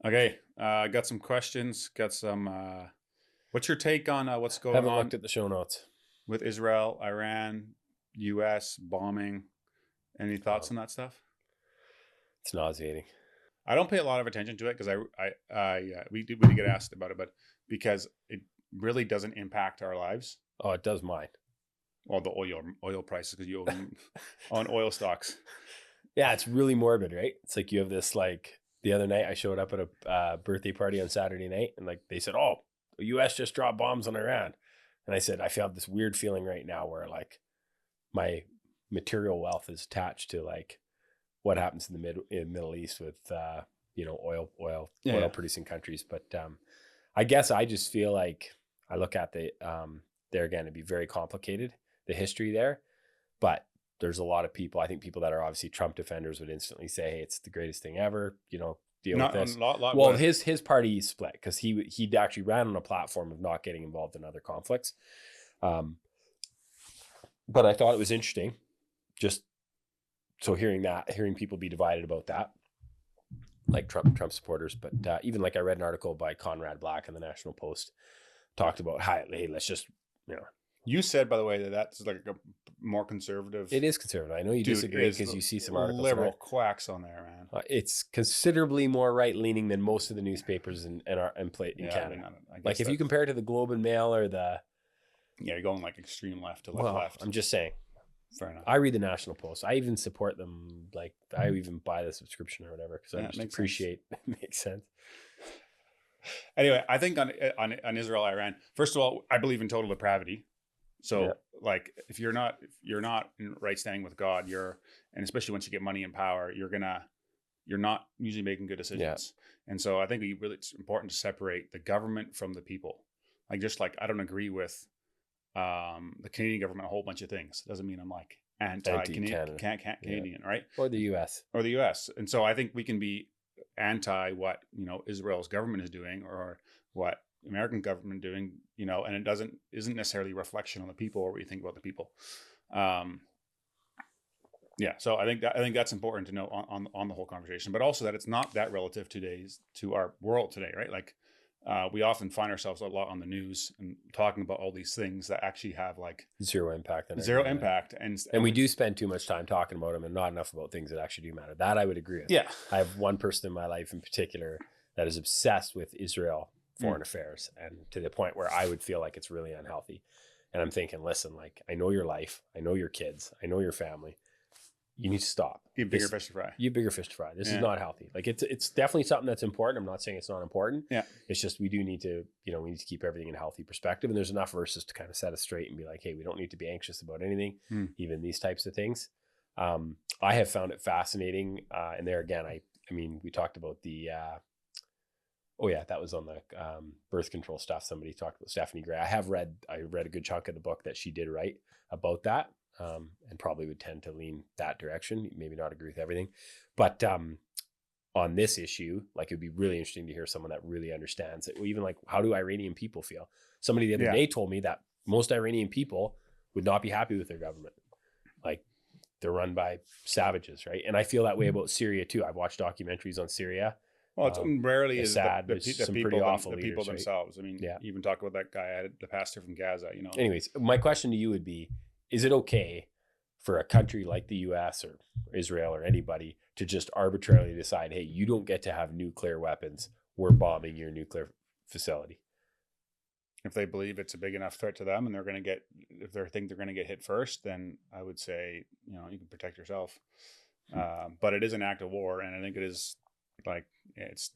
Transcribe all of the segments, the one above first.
Okay, got some questions. Got some. What's your take on what's going Haven't on looked at the show notes. with Israel, Iran, U.S. bombing? Any thoughts Um, on that stuff? it's nauseating. I don't pay a lot of attention to it because we did get asked about it, but because it really doesn't impact our lives. Oh, it does mine. Well, the oil prices because you own oil stocks. Yeah, it's really morbid, right? It's like you have this like the other night I showed up at a birthday party on Saturday night and like they said, "Oh, the U.S. just dropped bombs on Iran," and I said, "I feel this weird feeling right now where like my material wealth is attached to like what happens in the Middle East with oil producing countries." But I guess I just feel like I look at they're going to be very complicated, the history there, but there's a lot of people. I think people that are obviously Trump defenders would instantly say, "Hey, it's the greatest thing ever." Deal Not with this. a lot. Well, his party split because he actually ran on a platform of not getting involved in other conflicts. But I thought it was interesting, just so hearing people be divided about that, like Trump supporters. But even like I read an article by Conrad Black in the National Post talked about, hey, let's just You said, by the way, that that's like a more conservative. It is conservative. I know you disagree because you see some articles. Liberal quacks on there, man. It's considerably more right-leaning than most of the newspapers in Canada. Like if you compare it to the Globe and Mail or the... Yeah, you're going like extreme left to left. I'm just saying. Fair enough. I read the National Post. I even support them. Like I even buy the subscription or whatever because I just appreciate it. Makes sense. Anyway, I think on Israel, Iran, first of all, I believe in total depravity. So like if you're not in right standing with God, and especially once you get money and power, you're not usually making good decisions. Yeah. And so I think it's important to separate the government from the people. Like just like I don't agree with the Canadian government a whole bunch of things. Doesn't mean I'm like anti-Canadian, Canadian, right? Or the US. And so I think we can be anti what Israel's government is doing or what American government doing, and it isn't necessarily a reflection on the people or what you think about the people. So I think that's important to know on the whole conversation, but also that it's not that relative to our world today, right? Like we often find ourselves a lot on the news and talking about all these things that actually have like zero impact, and we do spend too much time talking about them and not enough about things that actually do matter. That I would agree with. Yeah, I have one person in my life in particular that is obsessed with Israel foreign affairs, and to the point where I would feel like it's really unhealthy. And I'm thinking, listen, like I know your life, I know your kids, I know your family. You need to stop. You have bigger fish to fry. You have bigger fish to fry. This is not healthy. Like it's definitely something that's important. I'm not saying it's not important. Yeah. It's just we do need to, we need to keep everything in a healthy perspective. And there's enough verses to kind of set us straight and be like, hey, we don't need to be anxious about anything, even these types of things. I have found it fascinating. And there again, I mean, we talked about the that was on the birth control stuff. Somebody talked about Stephanie Gray. I read a good chunk of the book that she did write about that. And probably would tend to lean that direction, maybe not agree with everything. But on this issue, like it'd be really interesting to hear someone that really understands it. Even like, how do Iranian people feel? Somebody the other day told me that most Iranian people would not be happy with their government. Like they're run by savages, right? And I feel that way about Syria too. I've watched documentaries on Syria. Well, it's rarely is sad. The people, pretty awful the leaders, people themselves. Right? I mean, you even talk about that guy, the pastor from Gaza. Anyways, my question to you would be: is it okay for a country like the US or Israel or anybody to just arbitrarily decide, hey, you don't get to have nuclear weapons, we're bombing your nuclear facility? If they believe it's a big enough threat to them and if they think they're going to get hit first, then I would say, you can protect yourself. But it is an act of war. And I think it is like, it's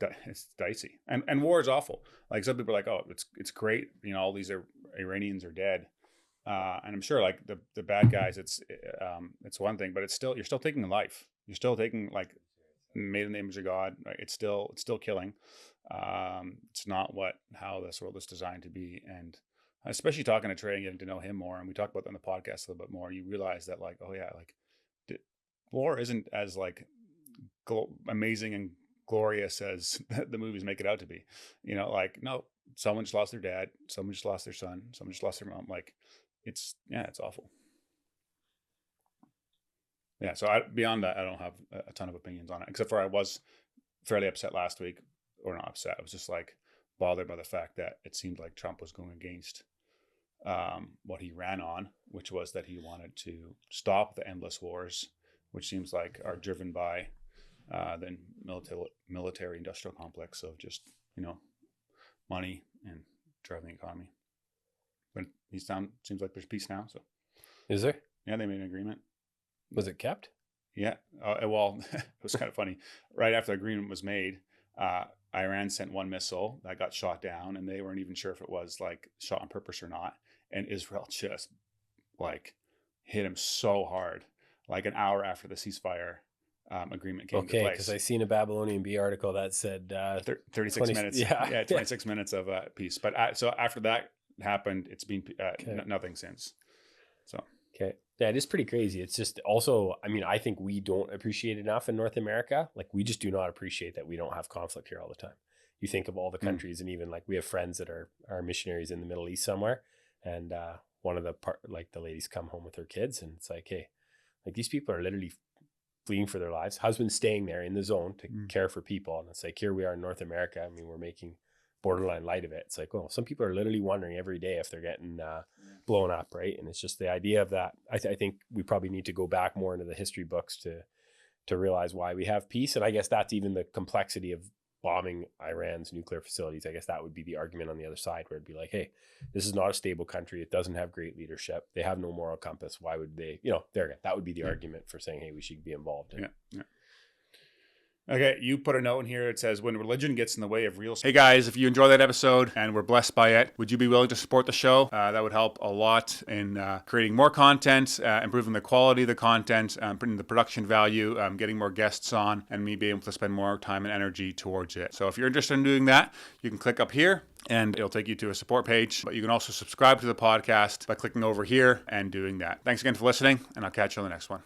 dicey and war is awful. Like some people are like, oh, it's great. All these Iranians are dead. And I'm sure like the bad guys, it's one thing, but you're still taking a life. You're still taking like made in the image of God. Right? It's still killing. It's not how this world is designed to be. And especially talking to Trey and getting to know him more, and we talk about that on the podcast a little bit more, you realize that like, oh yeah, like war isn't as like amazing and glorious as the movies make it out to be. Like no, someone just lost their dad, someone just lost their son, someone just lost their mom. Like it's awful. Yeah. So beyond that, I don't have a ton of opinions on it, except for I was fairly upset last week or not upset. I was just like bothered by the fact that it seemed like Trump was going against what he ran on, which was that he wanted to stop the endless wars, which seems like are driven by the military industrial complex of just, money and driving the economy. But seems like there's peace now. So Is there? yeah, they made an agreement. Was it kept? Yeah. Well, it was kind of funny. Right after the agreement was made, Iran sent one missile that got shot down, and they weren't even sure if it was like shot on purpose or not. And Israel just like hit him so hard, like an hour after the ceasefire agreement came into place. Okay, because I seen a Babylonian Bee article that said 36 20, minutes. Yeah, 26 minutes of peace. But so after that happened, it's been nothing since. So okay, yeah, it is pretty crazy. It's just also, I mean, I think we don't appreciate enough in North America. Like, we just do not appreciate that we don't have conflict here all the time. You think of all the countries, and even like we have friends that are missionaries in the Middle East somewhere, and one of the the ladies come home with her kids, and it's like, hey, like these people are literally fleeing for their lives. Husbands staying there in the zone to care for people, and it's like, here we are in North America. I mean, we're making borderline light of it. It's like, oh, some people are literally wondering every day if they're getting blown up, right? And it's just the idea of that. I think we probably need to go back more into the history books to realize why we have peace. And I guess that's even the complexity of bombing Iran's nuclear facilities. I guess that would be the argument on the other side, where it'd be like, hey, this is not a stable country. It doesn't have great leadership. They have no moral compass. Why would they, that would be the argument for saying, hey, we should be involved in. Yeah. Okay, you put a note in here that says, when religion gets in the way of real... Hey guys, if you enjoy that episode and were blessed by it, would you be willing to support the show? That would help a lot in creating more content, improving the quality of the content, putting the production value, getting more guests on, and me being able to spend more time and energy towards it. So if you're interested in doing that, you can click up here and it'll take you to a support page. But you can also subscribe to the podcast by clicking over here and doing that. Thanks again for listening, and I'll catch you on the next one.